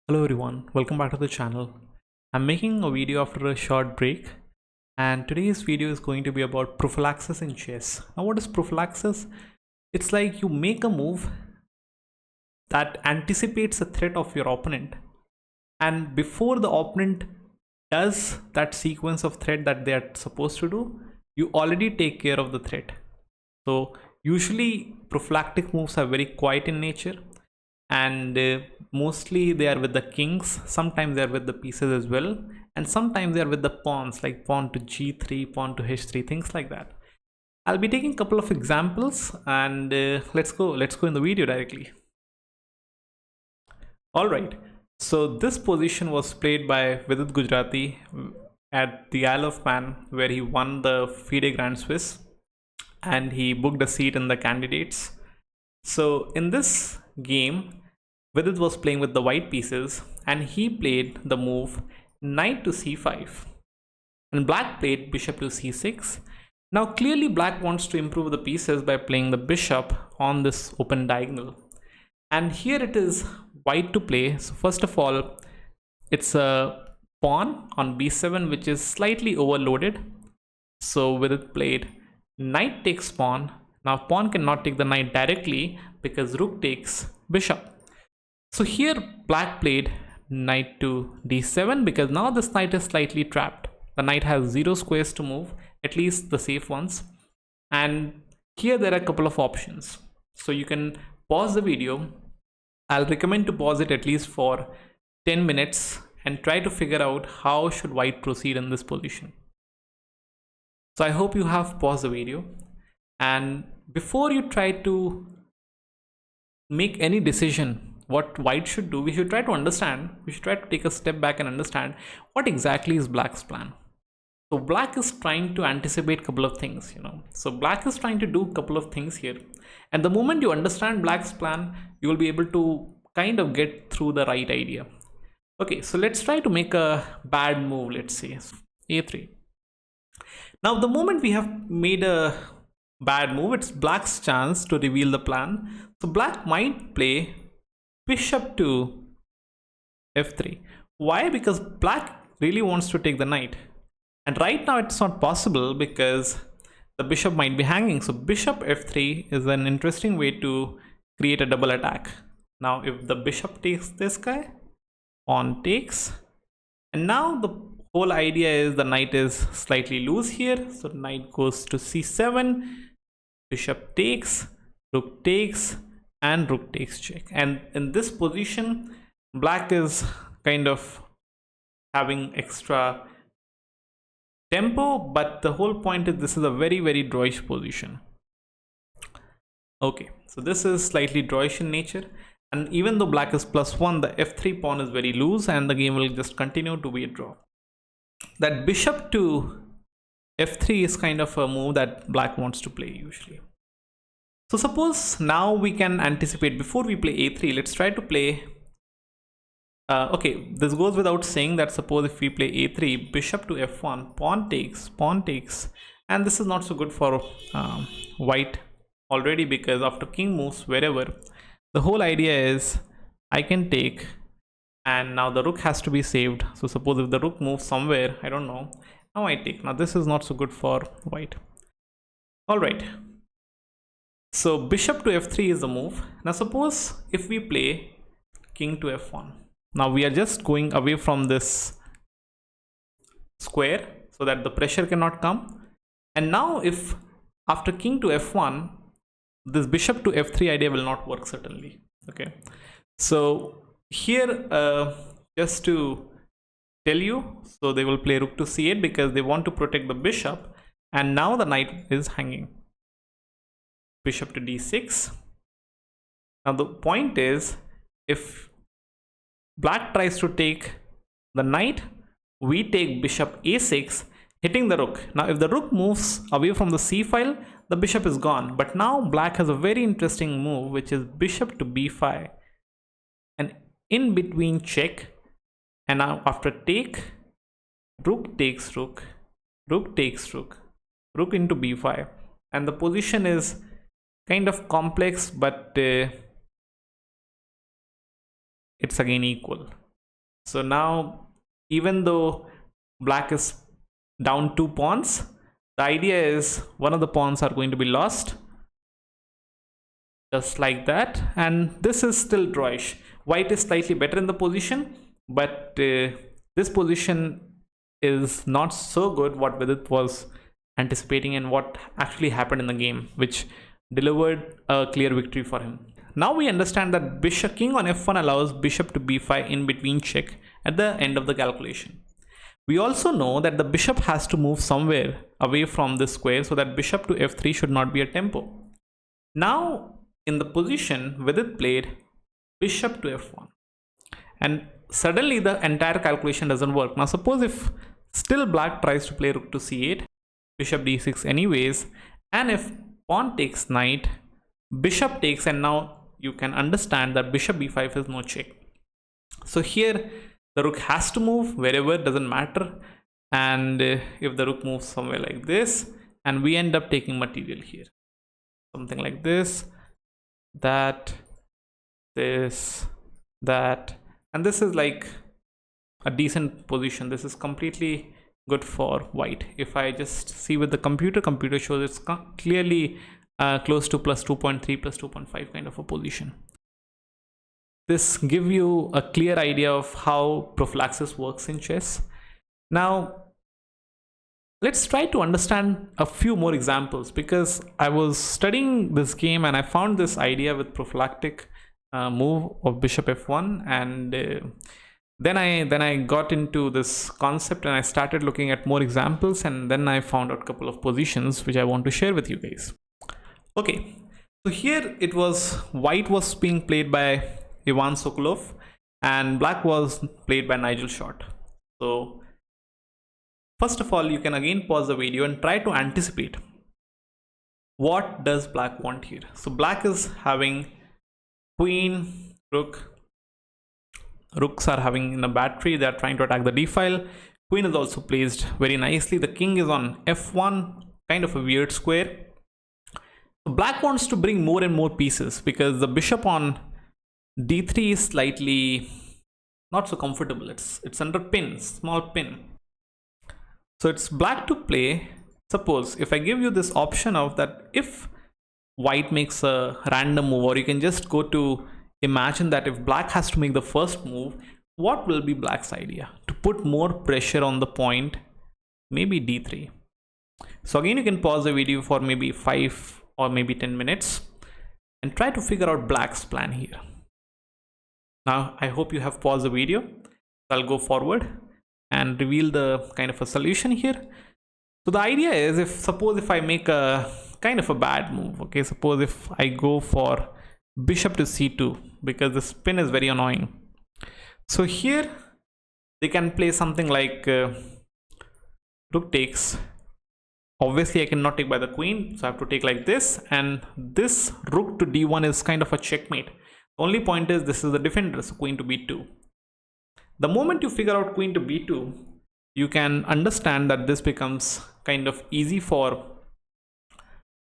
Hello everyone, welcome back to the channel. I'm making a video after a short break, and today's video is going to be about prophylaxis in chess. Now what is prophylaxis? It's like you make a move that anticipates a threat of your opponent, and before the opponent does that sequence of threat that they are supposed to do, you already take care of the threat. So usually prophylactic moves are very quiet in nature, and mostly they are with the kings. Sometimes they are with the pieces as well, and sometimes they are with the pawns, like pawn to g3, pawn to h3, things like that. I'll be taking a couple of examples, and let's go in the video directly. All right, so this position was played by Vidit Gujrathi at the Isle of Man, where he won the FIDE Grand Swiss and he booked a seat in the candidates. So in this game, Vidit was playing with the white pieces and he played the move knight to c5, and black played bishop to c6. Now clearly black wants to improve the pieces by playing the bishop on this open diagonal, and here it is white to play. So first of all, it's a pawn on b7 which is slightly overloaded. So Vidit played knight takes pawn. Now pawn cannot take the knight directly because rook takes bishop. So here black played knight to d7 because now this knight is slightly trapped. The knight has 0 squares to move, at least the safe ones. And here there are a couple of options. So you can pause the video. I'll recommend to pause it at least for 10 minutes and try to figure out how should white proceed in this position. So I hope you have paused the video, and before you try to make any decision what white should do, we should try to take a step back and understand what exactly is black's plan. So black is trying to anticipate a couple of things, so black is trying to do a couple of things here, and the moment you understand black's plan, you will be able to kind of get through the right idea. Okay, so let's try to make a bad move. Let's say a3. Now the moment we have made a bad move, it's black's chance to reveal the plan. So black might play bishop to f3. Why? Because black really wants to take the knight, and right now it's not possible because the bishop might be hanging. So bishop f3 is an interesting way to create a double attack. Now if the bishop takes this guy, pawn takes, and now the whole idea is the knight is slightly loose here. So knight goes to c7, bishop takes, rook takes, and rook takes check. And in this position, black is kind of having extra tempo, but the whole point is this is a very drawish position. Okay, so this is slightly drawish in nature, and even though black is +1, the f3 pawn is very loose and the game will just continue to be a draw. That bishop to f3 is kind of a move that black wants to play usually. So suppose now we can anticipate before we play a3. Let's try to play okay, this goes without saying that suppose if we play a3, bishop to f1, pawn takes, and this is not so good for white already, because after king moves wherever, the whole idea is I can take, and now the rook has to be saved. So suppose if the rook moves somewhere, I don't know, now I take. Now this is not so good for white. All right, so bishop to f3 is the move. Now suppose if we play king to f1, now we are just going away from this square so that the pressure cannot come. And now if after king to f1, this bishop to f3 idea will not work certainly. Okay, so here just to tell you, so they will play rook to c8 because they want to protect the bishop, and now the knight is hanging. Bishop to d6. Now the point is, if black tries to take the knight, we take bishop a6, hitting the rook. Now if the rook moves away from the c file, the bishop is gone, but now black has a very interesting move which is bishop to b5, and in between check, and now after take, rook takes rook, rook takes rook, rook into b5, and the position is kind of complex, but it's again equal. So now, even though black is down 2 pawns, the idea is one of the pawns are going to be lost, just like that, and this is still drawish. White is slightly better in the position, but this position is not so good what Vidit was anticipating and what actually happened in the game, which delivered a clear victory for him. Now we understand that king on f1 allows bishop to b5 in between check at the end of the calculation. We also know that the bishop has to move somewhere away from this square, so that bishop to f3 should not be a tempo. Now in the position, Vidit played bishop to f1, and suddenly the entire calculation doesn't work. Now suppose if still black tries to play rook to c8, bishop d6 anyways, and if pawn takes knight, bishop takes, and now you can understand that bishop b5 is no check. So here the rook has to move wherever, doesn't matter, and if the rook moves somewhere like this, and we end up taking material here, something like this, that, this, that, and this is like a decent position. This is completely good for white. If I just see with the computer shows it's clearly close to plus 2.3 plus 2.5 kind of a position. This gives you a clear idea of how prophylaxis works in chess. Now let's try to understand a few more examples, because I was studying this game and I found this idea with prophylactic move of bishop f1, and then I got into this concept and I started looking at more examples, and then I found out a couple of positions which I want to share with you guys. Okay, so here it was white was being played by Ivan Sokolov and black was played by Nigel Short. So first of all, you can again pause the video and try to anticipate what does black want here. So black is having queen, rook. Rooks are having in the battery, they are trying to attack the d file. Queen is also placed very nicely. The king is on f1, kind of a weird square. So black wants to bring more and more pieces because the bishop on d3 is slightly not so comfortable. It's under pin, small pin. So it's black to play. Suppose if I give you this option of that, if white makes a random move, or you can just go to imagine that if black has to make the first move, what will be black's idea? To put more pressure on the point, maybe d3. So again, you can pause the video for maybe 5 or maybe 10 minutes and try to figure out black's plan here. Now I hope you have paused the video. I'll go forward and reveal the kind of a solution here. So the idea is, suppose if I make a kind of a bad move, okay, suppose if I go for bishop to c2, because the spin is very annoying. So here they can play something like rook takes. Obviously I cannot take by the queen, so I have to take like this, and this rook to d1 is kind of a checkmate. The only point is this is the defender, so queen to b2. The moment you figure out queen to b2, you can understand that this becomes kind of easy for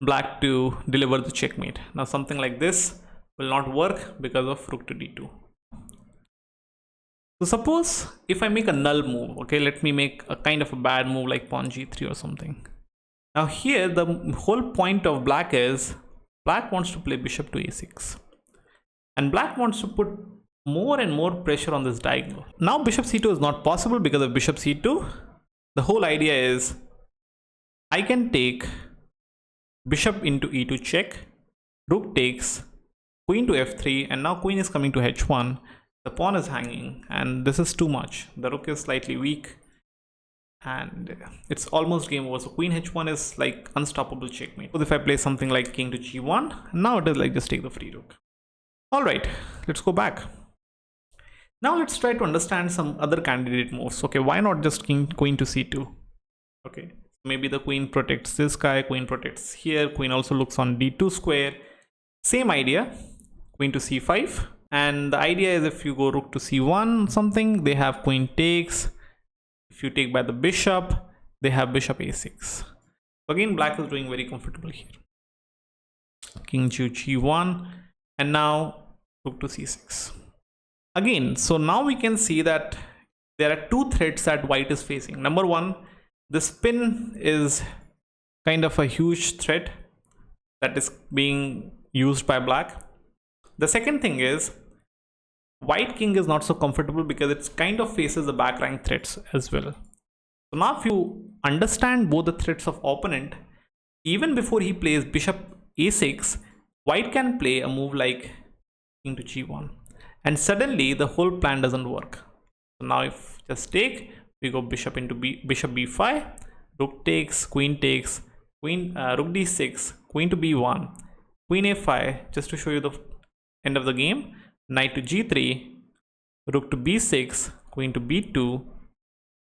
black to deliver the checkmate. Now something like this will not work because of rook to d2. So suppose if I make a null move, okay, let me make a kind of a bad move like pawn g3 or something. Now here the whole point of black is black wants to play bishop to a6, and black wants to put more and more pressure on this diagonal. Now bishop c2 is not possible because of bishop c2. The whole idea is I can take bishop into e2 check, rook takes, queen to f3, and now queen is coming to h1. The pawn is hanging and this is too much. The rook is slightly weak and it's almost game over. So queen h1 is like unstoppable checkmate. So if I play something like king to g1, now it is like just take the free rook. Alright, let's go back. Now let's try to understand some other candidate moves. Okay, why not just queen to c2? Okay, maybe the queen protects this guy, queen protects here, queen also looks on d2 square. Same idea, queen to c5. And the idea is if you go rook to c1 something, they have queen takes. If you take by the bishop, they have bishop a6. So again, black is doing very comfortable here. King to g1, and now rook to c6. Again, so now we can see that there are two threats that white is facing. Number one, this pin is kind of a huge threat that is being used by black. The second thing is white king is not so comfortable because it kind of faces the back rank threats as well. So now if you understand both the threats of opponent, even before he plays bishop a6, white can play a move like king to g1, and suddenly the whole plan doesn't work. So now if just take, we go bishop into bishop b5, rook takes, queen, rook d6, queen to b1, queen a5, just to show you the end of the game, knight to g3, rook to b6, queen to b2,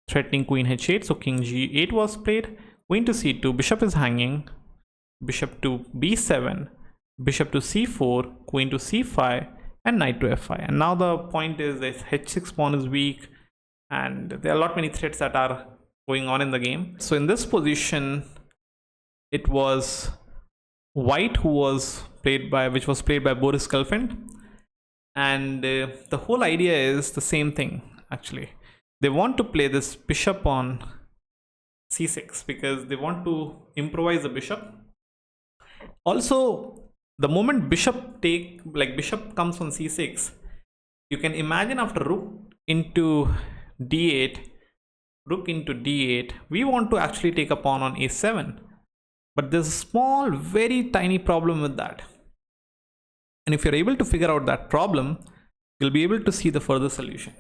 threatening queen h8, so king g8 was played, queen to c2, bishop is hanging, bishop to b7, bishop to c4, queen to c5, and knight to f5. And now the point is this h6 pawn is weak, and there are a lot many threats that are going on in the game. So in this position, it was white who was played by, which was played by Boris Gelfand, and the whole idea is the same thing actually. They want to play this bishop on c6 because they want to improvise the bishop. Also, the moment bishop comes on c6, you can imagine after rook into d8, we want to actually take a pawn on a7, but there's a small, very tiny problem with that. And if you're able to figure out that problem, you'll be able to see the further solution.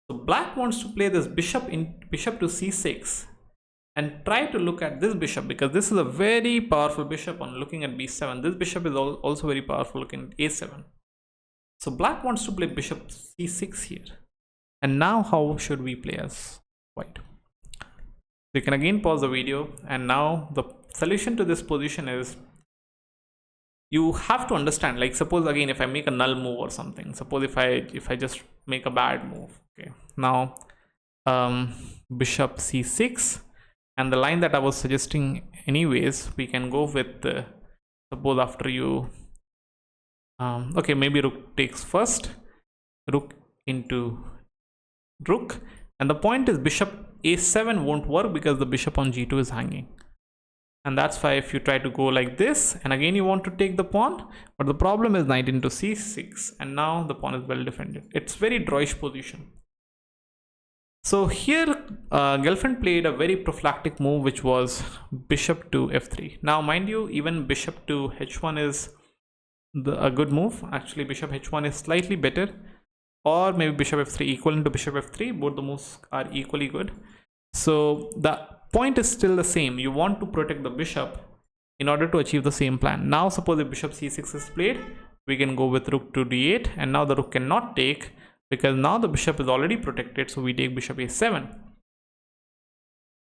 So black wants to play this bishop to c6 and try to look at this bishop, because this is a very powerful bishop on looking at b7. This bishop is also very powerful looking at a7. So black wants to play bishop c6 here. And now how should we play as white? You can again pause the video, and now the solution to this position is, you have to understand, like suppose again if I make a null move or something, suppose if I just make a bad move, okay, now bishop c6, and the line that I was suggesting anyways, we can go with suppose after you okay, maybe rook takes first, rook into rook, and the point is bishop a7 won't work because the bishop on g2 is hanging. And that's why if you try to go like this, and again you want to take the pawn, but the problem is knight into c6, and now the pawn is well defended. It's very drawish position. So here Gelfand played a very prophylactic move, which was bishop to f3. Now mind you, even bishop to h1 is a good move. Actually bishop h1 is slightly better, or maybe bishop f3 equivalent to bishop f3. Both the moves are equally good. So the point is still the same. You want to protect the bishop in order to achieve the same plan. Now suppose if bishop c6 is played, we can go with rook to d8, and now the rook cannot take because now the bishop is already protected, so we take bishop a7.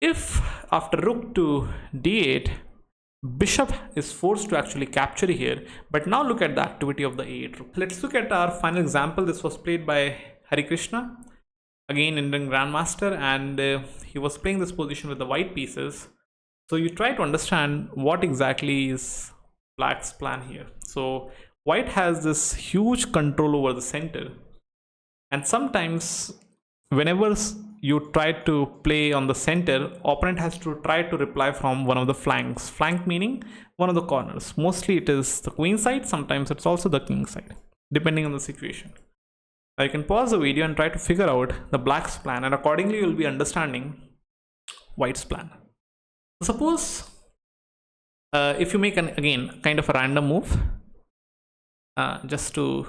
If after rook to d8, bishop is forced to actually capture here, but now look at the activity of the a8 rook. Let's look at our final example. This was played by Harikrishna, again Indian Grandmaster, and he was playing this position with the white pieces. So you try to understand what exactly is black's plan here. So white has this huge control over the center, and sometimes whenever you try to play on the center, opponent has to try to reply from one of the flanks. Flank meaning one of the corners. Mostly it is the queen side, sometimes it's also the king side, depending on the situation. I can pause the video and try to figure out the black's plan, and accordingly you'll be understanding white's plan. Suppose if you make again kind of a random move, just to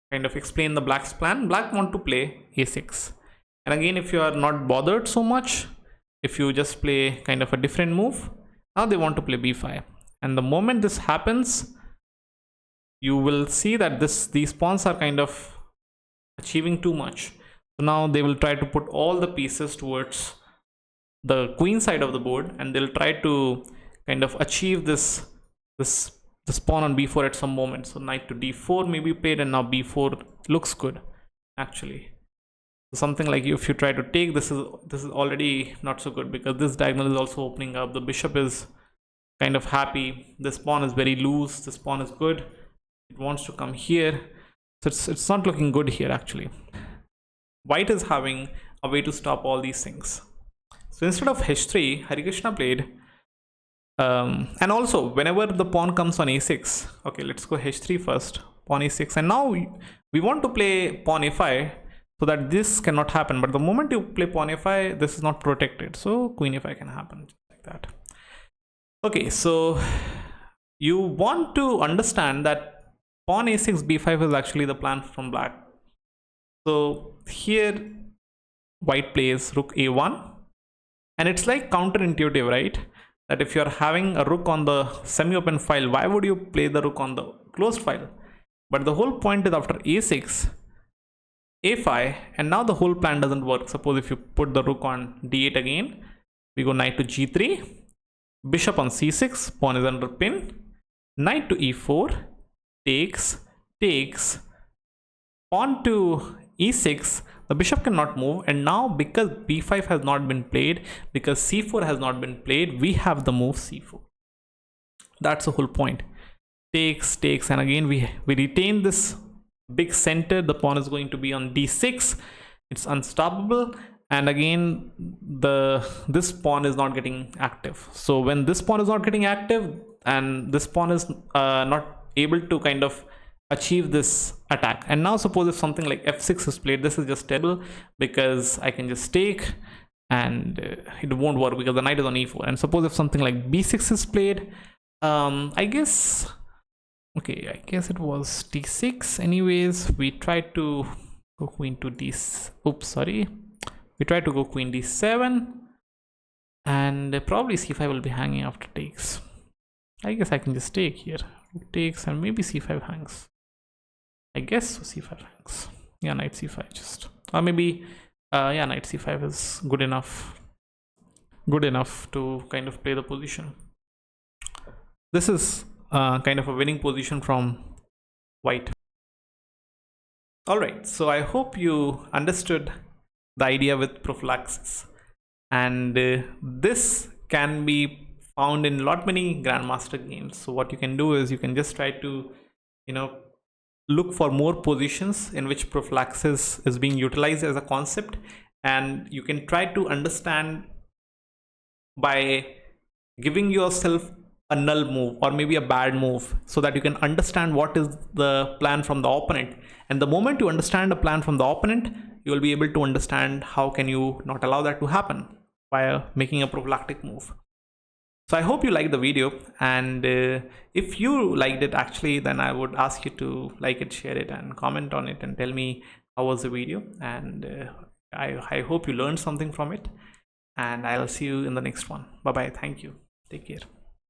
kind of explain the black's plan. Black want to play a6, and again if you are not bothered so much, if you just play kind of a different move, now they want to play b5, and the moment this happens, you will see that these pawns are kind of achieving too much. So now they will try to put all the pieces towards the queen side of the board, and they'll try to kind of achieve this pawn on b4 at some moment. So knight to d4 may be played, and now b4 looks good actually. So something like if you try to take, this is already not so good because this diagonal is also opening up. The bishop is kind of happy. This pawn is very loose. This pawn is good. It wants to come here. So it's not looking good here actually. white is having a way to stop all these things. So instead of h3, Harikrishna played, and also whenever the pawn comes on a6, okay, let's go h3 first, pawn e6, and now we want to play pawn a5 so that this cannot happen. But the moment you play pawn a5, this is not protected, so queen a5 can happen, just like that. Okay, so you want to understand that pawn a6 b5 is actually the plan from black. So here white plays rook a1, and it's like counterintuitive, right? That if you're having a rook on the semi-open file, why would you play the rook on the closed file? But the whole point is after a6, a5, and now the whole plan doesn't work. Suppose if you put the rook on d8 again, we go knight to g3, bishop on c6, pawn is under pin, knight to e4, takes, pawn to e6, the bishop cannot move, and now because b5 has not been played, because c4 has not been played, we have the move c4. That's the whole point. Takes, and again we retain this big center. The pawn is going to be on d6, it's unstoppable, and again this pawn is not getting active. So when this pawn is not getting active and this pawn is not able to kind of achieve this attack, and now suppose if something like f6 is played, this is just terrible because I can just take and it won't work because the knight is on e4. And suppose if something like b6 is played, I guess it was d6 anyways. We tried to go queen to we tried to go queen d7, and probably c5 will be hanging after takes. I guess I can just take here, takes, and maybe c5 hangs. I guess so, c5 hangs. Yeah, knight c5 just, or maybe yeah, knight c5 is good enough to kind of play the position. This is kind of a winning position from white. All right, so I hope you understood the idea with prophylaxis, and this can be found in many grandmaster games. So what you can do is you can just try to look for more positions in which prophylaxis is being utilized as a concept, and you can try to understand by giving yourself a null move or maybe a bad move, so that you can understand what is the plan from the opponent. And the moment you understand the plan from the opponent, you will be able to understand how can you not allow that to happen by making a prophylactic move. So I hope you liked the video, and if you liked it actually, then I would ask you to like it, share it, and comment on it and tell me how was the video. And I hope you learned something from it, and I'll see you in the next one. Bye bye. Thank you. Take care.